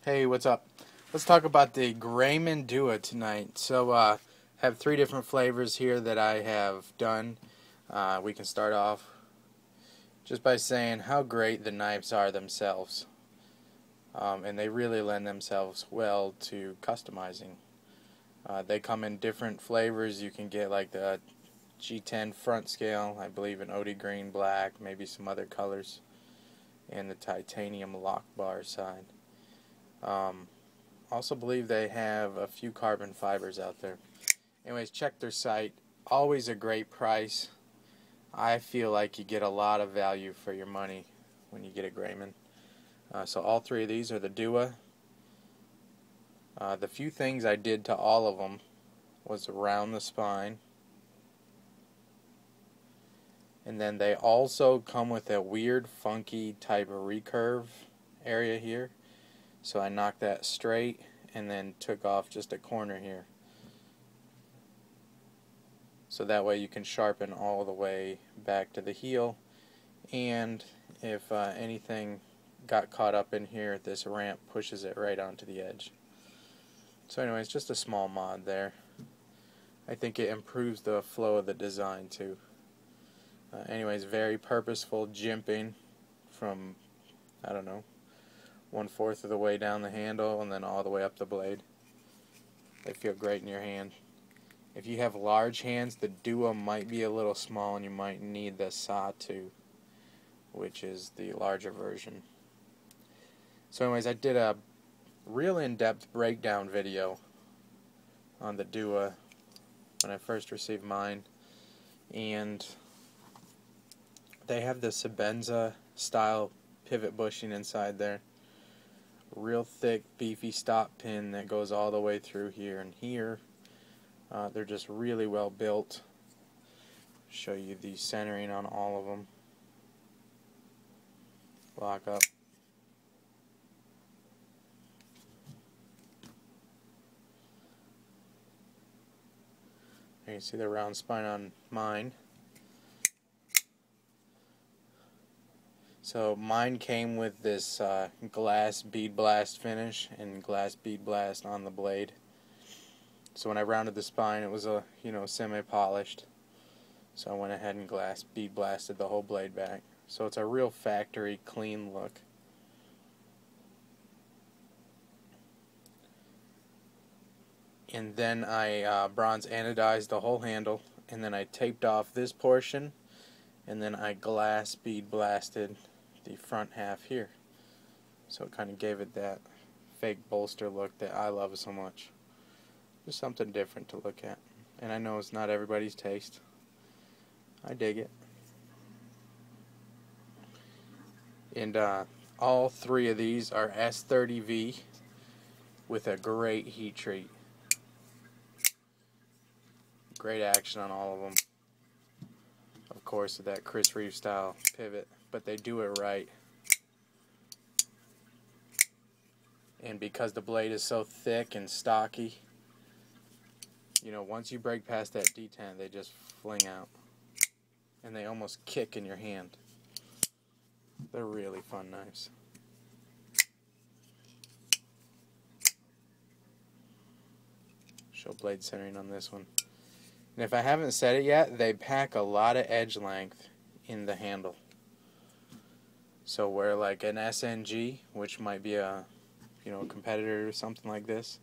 Hey, what's up? Let's talk about the Grayman Dua tonight. So, have three different flavors here that I have done. We can start off just by saying how great the knives are themselves. And they really lend themselves well to customizing. They come in different flavors. You can get like the G10 front scale, I believe an OD green black, maybe some other colors, and the titanium lock bar side. Also believe they have a few carbon fibers out there. Anyways, check their site. Always a great price. I feel like you get a lot of value for your money when you get a Grayman. So all three of these are the Dua. The few things I did to all of them was around the spine. And then they also come with a weird, funky type of recurve area here. So I knocked that straight and then took off just a corner here. So that way you can sharpen all the way back to the heel. And if anything got caught up in here, this ramp pushes it right onto the edge. So anyways, just a small mod there. I think it improves the flow of the design too. Anyways, very purposeful jimping from, I don't know, 1/4 of the way down the handle and then all the way up the blade. They feel great in your hand. If you have large hands, the Dua might be a little small and you might need the Saw-2, which is the larger version. So anyways, I did a real in-depth breakdown video on the Dua when I first received mine, and they have the Sebenza style pivot bushing inside there. Real thick, beefy stop pin that goes all the way through here and here. They're just really well built. Show you the centering on all of them. Lock up. There you see the round spine on mine. So mine came with this glass bead blast finish and glass bead blast on the blade. So when I rounded the spine, it was semi-polished. So I went ahead and glass bead blasted the whole blade back. So it's a real factory clean look. And then I bronze anodized the whole handle, and then I taped off this portion, and then I glass bead blasted the front half here. So it kind of gave it that fake bolster look that I love so much. Just something different to look at. And I know it's not everybody's taste. I dig it. And all three of these are S30V with a great heat treat. Great action on all of them. Of course, with that Chris Reeve style pivot, but they do it right. And because the blade is so thick and stocky, once you break past that detent, they just fling out. And they almost kick in your hand. They're really fun knives. Show blade centering on this one. And if I haven't said it yet, they pack a lot of edge length in the handle. So where like an SNG, which might be a competitor or something like this,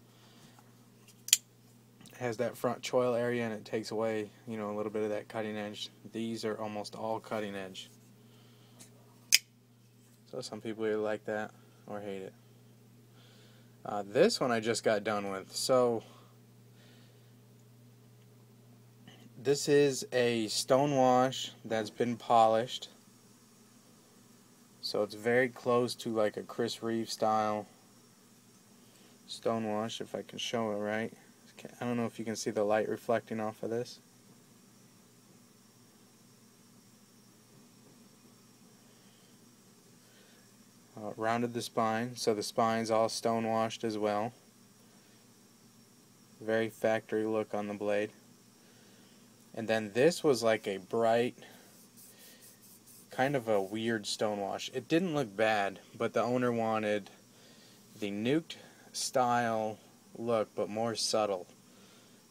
has that front choil area and it takes away a little bit of that cutting edge. These are almost all cutting edge. So some people either like that or hate it. This one I just got done with. So this is a stonewash that's been polished. So it's very close to like a Chris Reeve style stonewash, if I can show it right. I don't know if you can see the light reflecting off of this. Rounded the spine, so the spine's all stonewashed as well. Very factory look on the blade. And then this was like a bright, kind of a weird stonewash. It didn't look bad, but the owner wanted the nuked style look, but more subtle.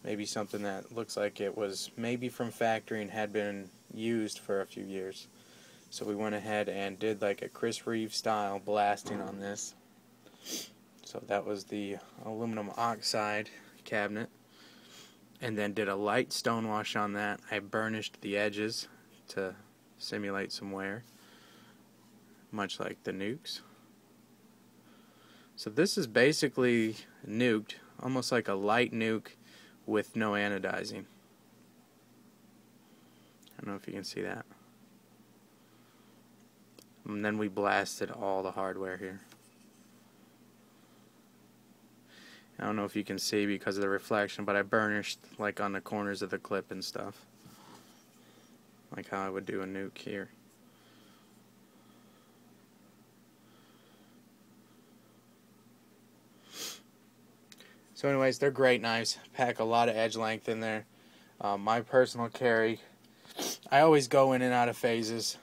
Maybe something that looks like it was maybe from factory and had been used for a few years. So we went ahead and did like a Chris Reeve style blasting on this. So that was the aluminum oxide cabinet. And then did a light stonewash on that. I burnished the edges to simulate some wear, much like the nukes. So this is basically nuked, almost like a light nuke with no anodizing. I don't know if you can see that. And then we blasted all the hardware here. I don't know if you can see because of the reflection, but I burnished like on the corners of the clip and stuff, like how I would do a nuke here. So anyways, they're great knives, pack a lot of edge length in there. My personal carry, I always go in and out of phases,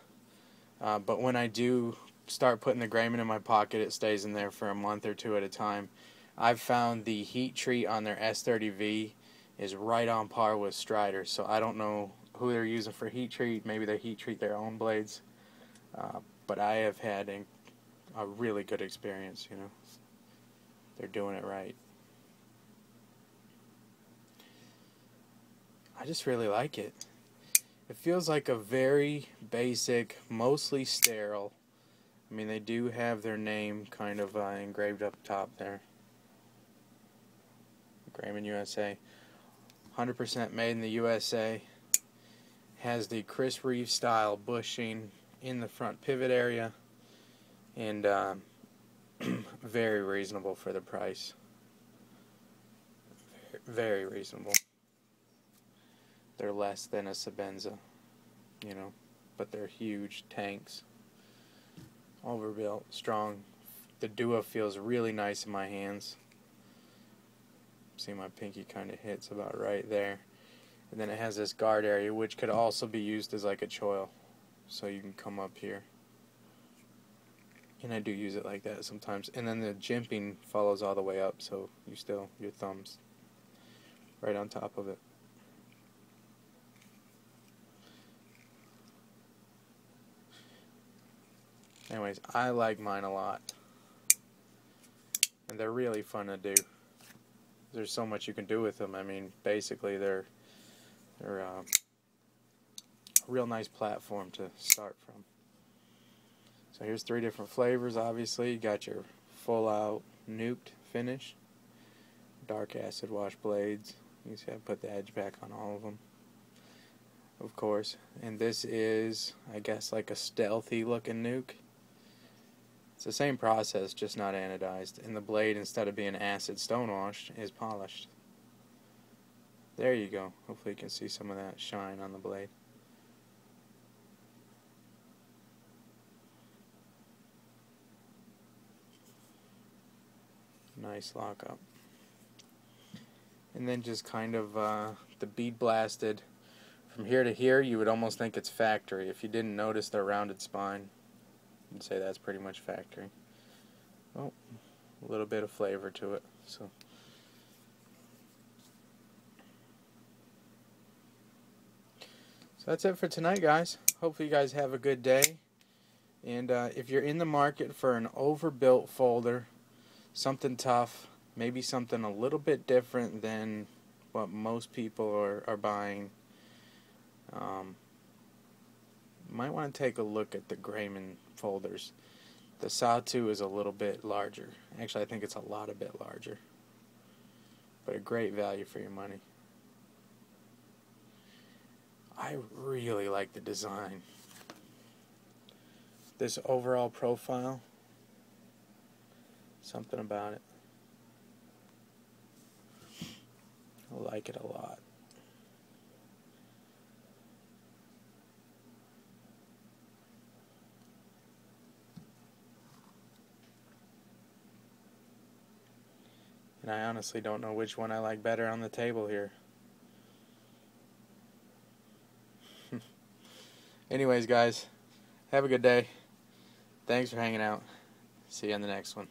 but when I do start putting the Grayman in my pocket, it stays in there for a month or two at a time. I've found the heat treat on their S30V is right on par with Strider, so I don't know who they're using for heat treat. Maybe they heat treat their own blades, but I have had a really good experience. You know, they're doing it right. I just really like it. It feels like a very basic, mostly sterile. I mean, they do have their name kind of engraved up top there. Grayman USA. 100% made in the USA. Has the Chris Reeve style bushing in the front pivot area. And very reasonable for the price. Very reasonable. They're less than a Sabenza, you know, but they're huge tanks. Overbuilt, strong. The Dua feels really nice in my hands. See, my pinky kind of hits about right there. And then it has this guard area, which could also be used as like a choil. So you can come up here. And I do use it like that sometimes. And then the jimping follows all the way up, so you still, your thumb's right on top of it. Anyways, I like mine a lot. And they're really fun to do. There's so much you can do with them. I mean, basically they're a real nice platform to start from. So here's 3 different flavors, obviously. You got your full out nuked finish, dark acid wash blades. You see I put the edge back on all of them, of course. And this is, I guess, like a stealthy looking nuke. It's the same process, just not anodized. And the blade, instead of being acid stonewashed, is polished. There you go. Hopefully you can see some of that shine on the blade. Nice lockup. And then just kind of the bead blasted from here to here, you would almost think it's factory. If you didn't notice the rounded spine, you'd say that's pretty much factory. Oh, a little bit of flavor to it. So that's it for tonight, guys. Hopefully you guys have a good day. And if you're in the market for an overbuilt folder, something tough, maybe something a little bit different than what most people are buying, might want to take a look at the Grayman folders. The Sawtooth is a little bit larger. Actually, I think it's a lot a bit larger. But a great value for your money. I really like the design. This overall profile, something about it. I like it a lot. And I honestly don't know which one I like better on the table here. Anyways, guys, have a good day. Thanks for hanging out. See you on the next one.